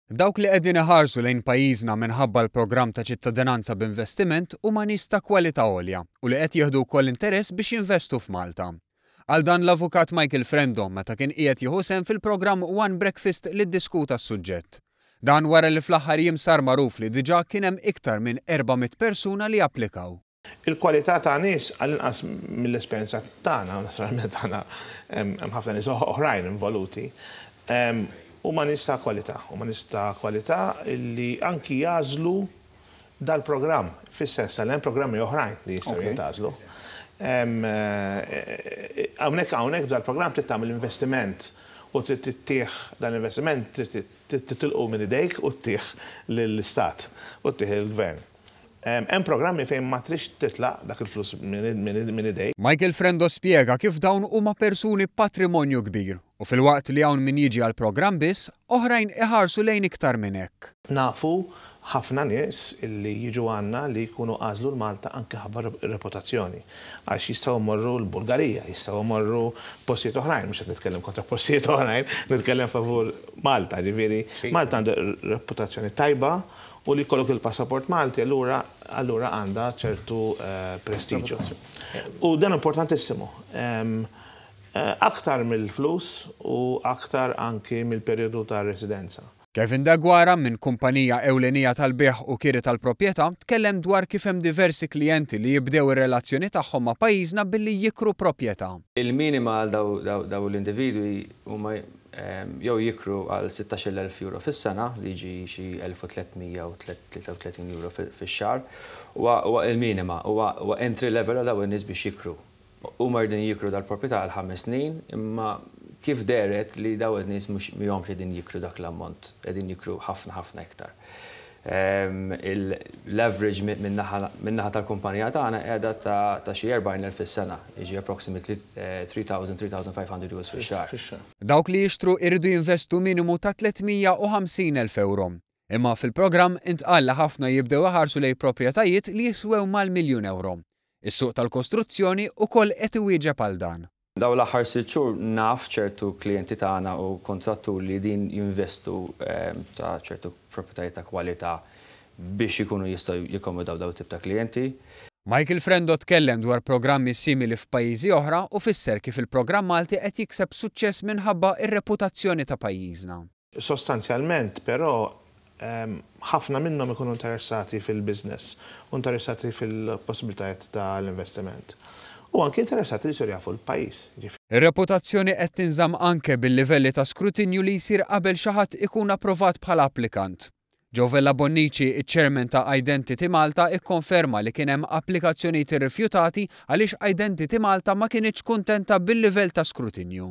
Dawk li qegħdin iħarsu lejn pajjiżna minħabba l-programm ta' ċittadinanza b'investiment huma nies ta' kwalità għolja u li qed jieħdu wkoll interess biex jinvestu f'Malta. Għal dan l-avukat Michael Frendo meta kien qiegħed jieħu sehem fil-programm One Breakfast li ddiskuta s-suġġett. Dan wara li fl-aħħar jiem sar magħruf li diġà kien hemm iktar minn 400 persuna li applikaw. Il-kwalità ta' nies għall-inqas mill-esperjenza tagħna, naturalment tagħna hemm ħafna nies oħrajn involuti. Huma nies ta' kwalità li anki jażlu dal-programm fis-sens li hemm programmi oħrajn li jistgħu jintgħażlu. Hawnhekk dal-programm trid tagħmel investiment u trid tittieħ dan l-investiment trid titilqu minn idejk u ttieħ lill-istat u ttieħ il-gvern. Hemm programmi fejn ma trix titlaq dak il-flus minn idejk. Michael Frendo spjega kif dawn huma persuni patrimonju kbir u fil-waqt li hawn min jiġi għall-programm biss, oħrajn iħarsu lejn iktar minn hekk. Nafu ħafna nies illi jiġu għandna li jkunu għażlu l-Malta anke ħabba reputazzjoni. Għax jistgħu mmorru l-Bulgarija, jistgħu mmorru postijiet oħrajn, mhux qed nitkellem kontra postijiet oħrajn, nitkellem favur Malta, ġifieri Malta għandha reputazzjoni tajba u li jkollok il-passaport Malti allura għandha ċertu prestiġġju. U dan importantissimu. Aktar mill-flus u aktar anki mill-perjodu ta' residenza. Kevin Dagwara minn kumpanija ewlenija tal-beħ u kiri tal-proprjetà tkellem dwar kif hemm diversi klijenti li jibdew ir-relazzjoni tagħhom ma' pajjiżna billi jikru proprjetà. Il-minima għal daw l-individwi huma jew jikru għal 16,000 euro fis-sena li jiġi xi 1300 u 33 euro fix-xahar huwa il-minima huwa entry level għal dawn in-nies biex jikru. Huma rridin jikru dal-proprjetà għal 5 snin imma kif deret li daw in-nies mhux mihomx qegħdin jikru dak l-ammont, qegħdin jikru ħafna iktar. Il-leverage min-naħa tal-kumpanija tagħna qiegħda ta' xi 40,000 fis-sena, jiġi approximately 3,500 euros fix-xahar. Dawk li jixtru jridu jinvestu minimu ta' 350,000 euro. Imma fil-programm intqal li ħafna jibdew iħarsu lejn proprjetajiet li jiswew mal-1,000,000 euro. Is-suq tal-kostruzzjoni wkoll qed iwieġeb għal dan. Daw l-aħħar 6 xhur naf ċertu klijenti tagħna u kontratturi li din jinvestu ta' ċertu proprjetajiet ta' kwalità biex ikunu jistgħu jikkomodaw daw tip ta' klijenti. Michael Frendo tkellem dwar programmi simili f'pajjiżi oħra u fisser kif il-programm Malti qed jikseb suċċess minħabba ir-reputazzjoni ta' pajjiżna. Sostanzjalment, però ħafna minnhom ikunu interessati fil-business u interessati fil-possibilitajiet tal-investiment. U anke interessati li jsir jafu l-pajjiż. Ir-reputazzjoni qed tinżamm anke bil-livelli ta' skrutinju li jsir qabel xi ħadd ikun approvat bħala applikant. Giovella Bonnici, iċ-Chairman ta' Identity Malta, ikkonferma li kien hemm applikazzjonijiet irrifjutati għaliex Identity Malta ma kienitx kuntenta bil-livell ta' skrutinju.